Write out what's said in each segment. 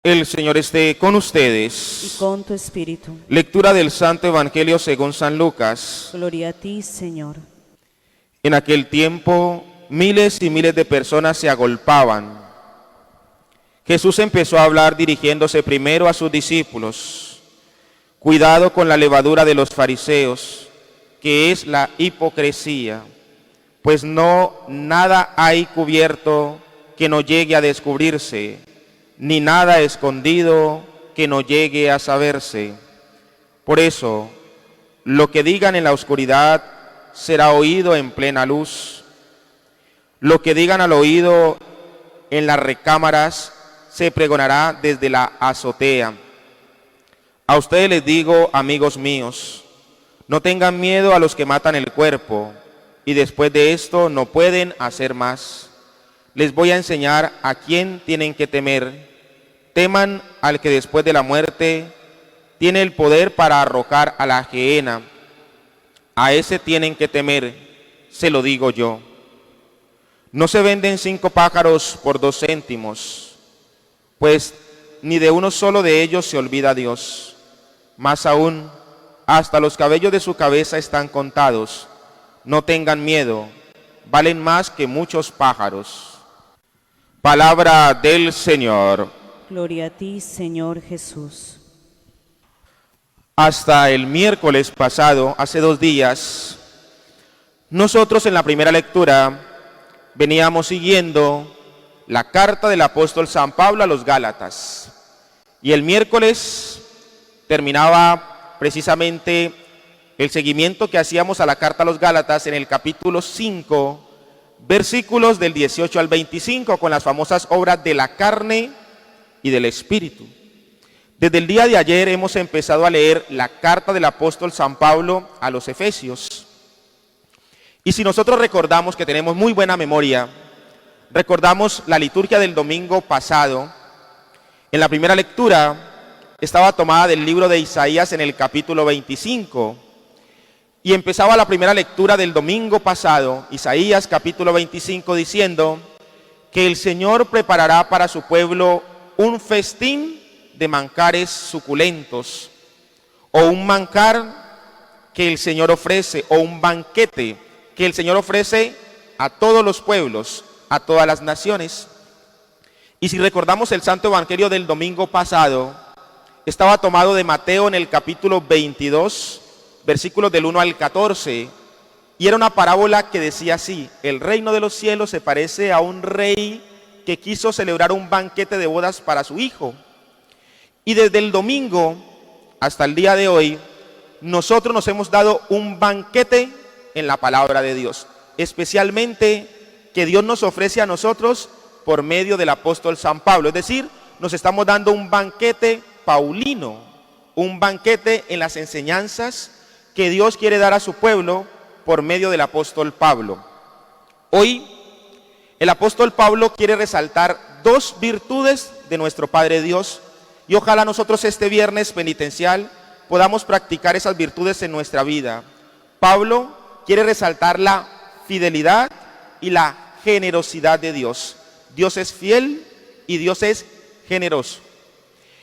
El Señor esté con y ustedes. con tu espíritu. Lectura del Santo Evangelio según San Lucas. Gloria a ti, Señor. En aquel tiempo, miles y miles de personas se agolpaban. Jesús empezó a hablar dirigiéndose primero a sus discípulos. Cuidado con la levadura de los fariseos, que es la hipocresía, pues nada hay cubierto que no llegue a descubrirse, ni nada escondido que no llegue a saberse. Por eso, lo que digan en la oscuridad será oído en plena luz. Lo que digan al oído en las recámaras se pregonará desde la azotea. A ustedes les digo, amigos míos, no tengan miedo a los que matan el cuerpo y después de esto no pueden hacer más. Les voy a enseñar a quién tienen que temer. Teman al que después de la muerte tiene el poder para arrojar a la gehenna. A ese tienen que temer, se lo digo yo. No se venden 5 pájaros por 2 céntimos, pues ni de uno solo de ellos se olvida Dios. Más aún, hasta los cabellos de su cabeza están contados. No tengan miedo, valen más que muchos pájaros. Palabra del Señor. Gloria a ti, Señor Jesús. Hasta el miércoles pasado, hace 2 días, nosotros en la primera lectura veníamos siguiendo la carta del apóstol San Pablo a los Gálatas. Y el miércoles terminaba precisamente el seguimiento que hacíamos a la carta a los Gálatas en el capítulo 5, versículos del 18 al 25, con las famosas obras de la carne y del Espíritu. Desde el día de ayer hemos empezado a leer la carta del apóstol San Pablo a los Efesios. Y si nosotros recordamos, que tenemos muy buena memoria, recordamos la liturgia del domingo pasado, en la primera lectura estaba tomada del libro de Isaías en el capítulo 25, y empezaba la primera lectura del domingo pasado, Isaías capítulo 25, diciendo que el Señor preparará para su pueblo un festín de manjares suculentos, o un manjar que el Señor ofrece, o un banquete que el Señor ofrece a todos los pueblos, a todas las naciones. Y si recordamos el Santo Evangelio del domingo pasado, estaba tomado de Mateo en el capítulo 22, versículos del 1 al 14, y era una parábola que decía así: el reino de los cielos se parece a un rey que quiso celebrar un banquete de bodas para su hijo. Y desde el domingo hasta el día de hoy, nosotros nos hemos dado un banquete en la palabra de Dios, especialmente que Dios nos ofrece a nosotros por medio del apóstol San Pablo. Es decir, nos estamos dando un banquete paulino, un banquete en las enseñanzas que Dios quiere dar a su pueblo por medio del apóstol Pablo. Hoy, el apóstol Pablo quiere resaltar 2 virtudes de nuestro Padre Dios, y ojalá nosotros este viernes penitencial podamos practicar esas virtudes en nuestra vida. Pablo quiere resaltar la fidelidad y la generosidad de Dios. Dios es fiel y Dios es generoso.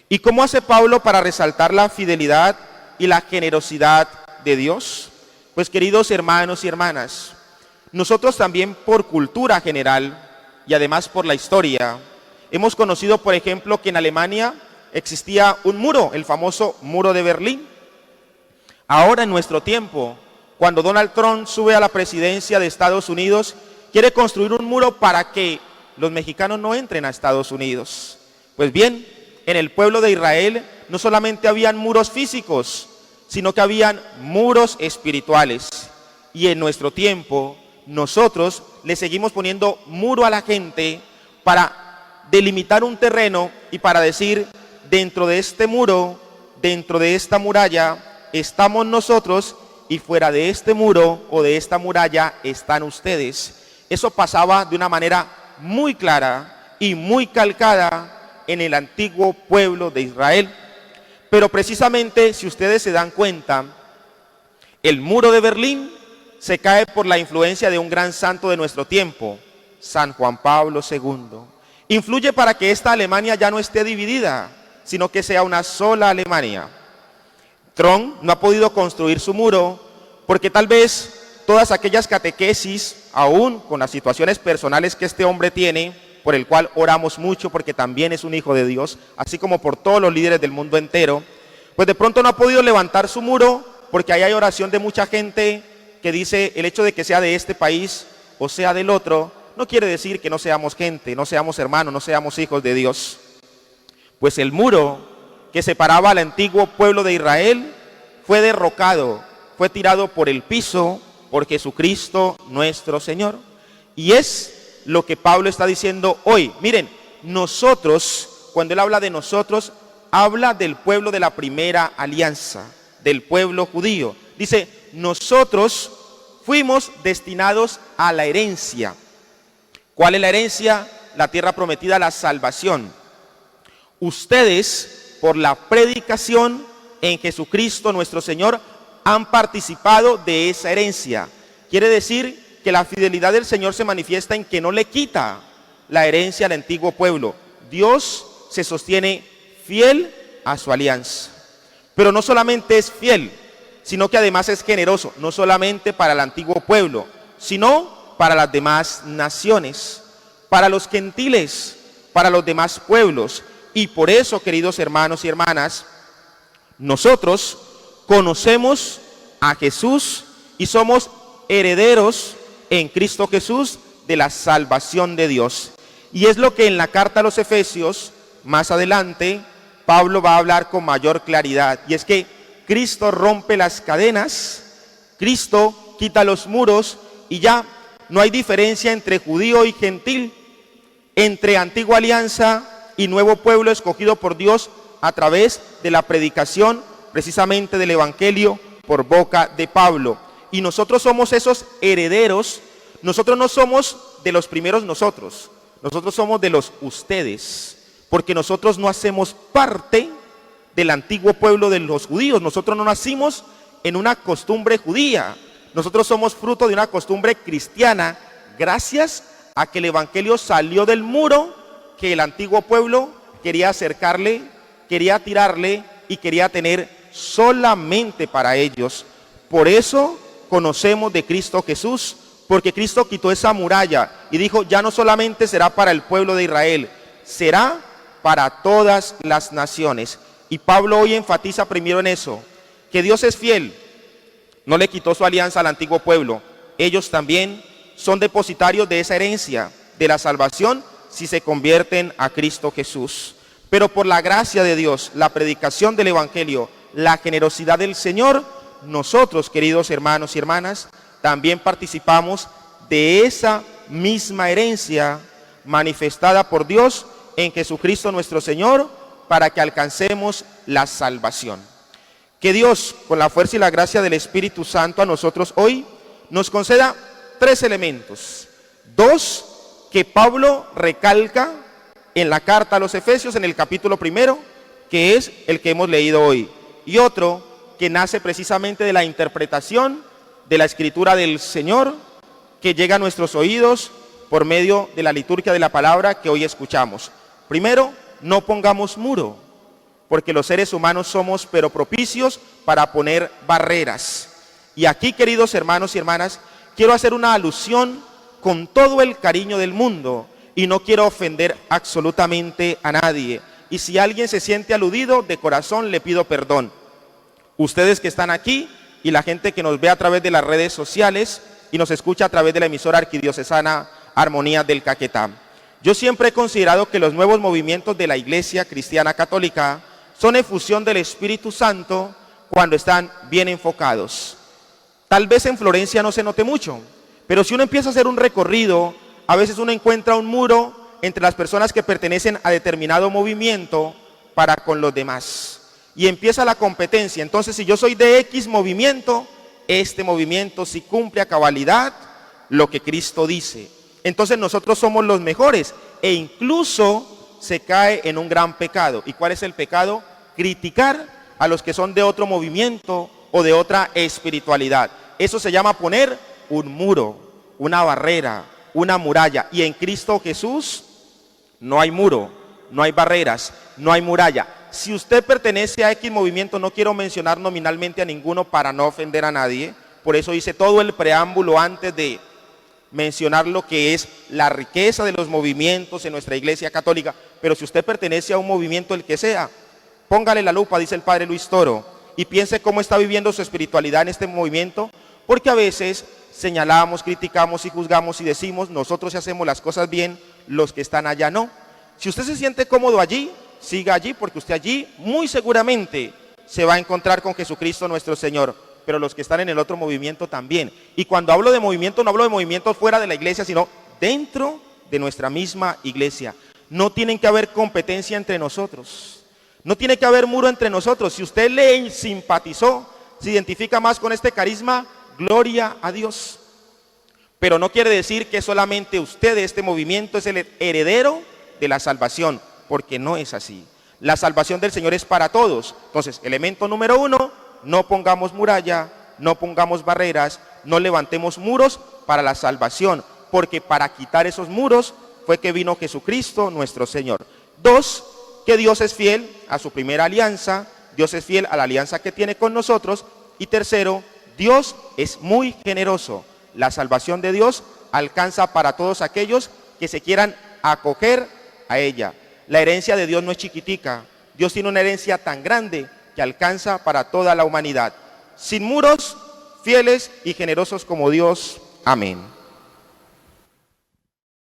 ¿Y cómo hace Pablo para resaltar la fidelidad y la generosidad de Dios? Pues, queridos hermanos y hermanas, nosotros también por cultura general y además por la historia, hemos conocido, por ejemplo, que en Alemania existía un muro, el famoso muro de Berlín. Ahora, en nuestro tiempo, cuando Donald Trump sube a la presidencia de Estados Unidos, quiere construir un muro para que los mexicanos no entren a Estados Unidos. Pues bien, en el pueblo de Israel no solamente habían muros físicos, sino que habían muros espirituales. Y en nuestro tiempo, nosotros le seguimos poniendo muro a la gente para delimitar un terreno y para decir: dentro de este muro, dentro de esta muralla, estamos nosotros, y fuera de este muro o de esta muralla están ustedes. Eso pasaba de una manera muy clara y muy calcada en el antiguo pueblo de Israel. Pero precisamente, si ustedes se dan cuenta, el muro de Berlín se cae por la influencia de un gran santo de nuestro tiempo, San Juan Pablo II. Influye para que esta Alemania ya no esté dividida, sino que sea una sola Alemania. Trump no ha podido construir su muro porque tal vez todas aquellas catequesis, aún con las situaciones personales que este hombre tiene, por el cual oramos mucho porque también es un hijo de Dios, así como por todos los líderes del mundo entero, pues de pronto no ha podido levantar su muro porque ahí hay oración de mucha gente que dice el hecho de que sea de este país o sea del otro, no quiere decir que no seamos gente, no seamos hermanos, no seamos hijos de Dios. Pues el muro que separaba al antiguo pueblo de Israel fue derrocado, fue tirado por el piso por Jesucristo nuestro Señor. Y es lo que Pablo está diciendo hoy. Miren, nosotros, cuando él habla de nosotros, habla del pueblo de la primera alianza, del pueblo judío. Dice, nosotros fuimos destinados a la herencia. ¿Cuál es la herencia? La tierra prometida, la salvación. Ustedes, por la predicación en Jesucristo nuestro Señor, han participado de esa herencia. Quiere decir que la fidelidad del Señor se manifiesta en que no le quita la herencia al antiguo pueblo. Dios se sostiene fiel a su alianza. Pero no solamente es fiel, sino que además es generoso, no solamente para el antiguo pueblo, sino para las demás naciones, para los gentiles, para los demás pueblos. Y por eso, queridos hermanos y hermanas, nosotros conocemos a Jesús y somos herederos en Cristo Jesús de la salvación de Dios. Y es lo que en la carta a los Efesios, más adelante, Pablo va a hablar con mayor claridad. Y es que Cristo rompe las cadenas, Cristo quita los muros y ya no hay diferencia entre judío y gentil, entre antigua alianza y nuevo pueblo escogido por Dios a través de la predicación precisamente del Evangelio por boca de Pablo. Y nosotros somos esos herederos. Nosotros no somos de los primeros nosotros somos de los ustedes, porque nosotros no hacemos parte del antiguo pueblo de los judíos. Nosotros no nacimos en una costumbre judía, nosotros somos fruto de una costumbre cristiana, gracias a que el Evangelio salió del muro que el antiguo pueblo quería acercarle, quería tirarle y quería tener solamente para ellos. Por eso conocemos de Cristo Jesús, porque Cristo quitó esa muralla y dijo, ya no solamente será para el pueblo de Israel, será para todas las naciones. Y Pablo hoy enfatiza primero en eso, que Dios es fiel, no le quitó su alianza al antiguo pueblo. Ellos también son depositarios de esa herencia, de la salvación, si se convierten a Cristo Jesús. Pero por la gracia de Dios, la predicación del Evangelio, la generosidad del Señor, nosotros, queridos hermanos y hermanas, también participamos de esa misma herencia manifestada por Dios en Jesucristo nuestro Señor, para que alcancemos la salvación. Que Dios, con la fuerza y la gracia del Espíritu Santo, a nosotros hoy nos conceda 3 elementos. 2 que Pablo recalca en la carta a los Efesios en el capítulo 1, que es el que hemos leído hoy. Y otro que nace precisamente de la interpretación de la Escritura del Señor, que llega a nuestros oídos por medio de la liturgia de la palabra que hoy escuchamos. Primero, no pongamos muro, porque los seres humanos somos pero propicios para poner barreras. Y aquí, queridos hermanos y hermanas, quiero hacer una alusión con todo el cariño del mundo y no quiero ofender absolutamente a nadie. Y si alguien se siente aludido, de corazón le pido perdón. Ustedes que están aquí y la gente que nos ve a través de las redes sociales y nos escucha a través de la emisora arquidiocesana Armonía del Caquetá. Yo siempre he considerado que los nuevos movimientos de la Iglesia Cristiana Católica son efusión del Espíritu Santo cuando están bien enfocados. Tal vez en Florencia no se note mucho, pero si uno empieza a hacer un recorrido, a veces uno encuentra un muro entre las personas que pertenecen a determinado movimiento para con los demás. Y empieza la competencia. Entonces, si yo soy de X movimiento, este movimiento sí cumple a cabalidad lo que Cristo dice. Entonces nosotros somos los mejores e incluso se cae en un gran pecado. ¿Y cuál es el pecado? Criticar a los que son de otro movimiento o de otra espiritualidad. Eso se llama poner un muro, una barrera, una muralla. Y en Cristo Jesús No hay muro, no hay barreras, no hay muralla. Si usted pertenece a X movimiento, no quiero mencionar nominalmente a ninguno para no ofender a nadie, por eso hice todo el preámbulo antes de mencionar lo que es la riqueza de los movimientos en nuestra iglesia católica, pero si usted pertenece a un movimiento, el que sea, póngale la lupa, dice el padre Luis Toro, y piense cómo está viviendo su espiritualidad en este movimiento, porque a veces señalamos, criticamos y juzgamos y decimos, nosotros sí hacemos las cosas bien, los que están allá no. Si usted se siente cómodo allí, siga allí, porque usted allí muy seguramente se va a encontrar con Jesucristo nuestro Señor, pero los que están en el otro movimiento también. Y cuando hablo de movimiento, no hablo de movimiento fuera de la iglesia, sino dentro de nuestra misma iglesia. No tienen que haber competencia entre nosotros, no tiene que haber muro entre nosotros. Si usted le simpatizó, se identifica más con este carisma, gloria a Dios. Pero no quiere decir que solamente usted de este movimiento es el heredero de la salvación, porque no es así. La salvación del Señor es para todos. Entonces, elemento número 1, no pongamos muralla, no pongamos barreras, no levantemos muros para la salvación, porque para quitar esos muros fue que vino Jesucristo nuestro Señor. 2, que Dios es fiel a su primera alianza, Dios es fiel a la alianza que tiene con nosotros. Y tercero, Dios es muy generoso. La salvación de Dios alcanza para todos aquellos que se quieran acoger a ella. La herencia de Dios no es chiquitica. Dios tiene una herencia tan grande que alcanza para toda la humanidad. Sin muros, fieles y generosos como Dios. Amén.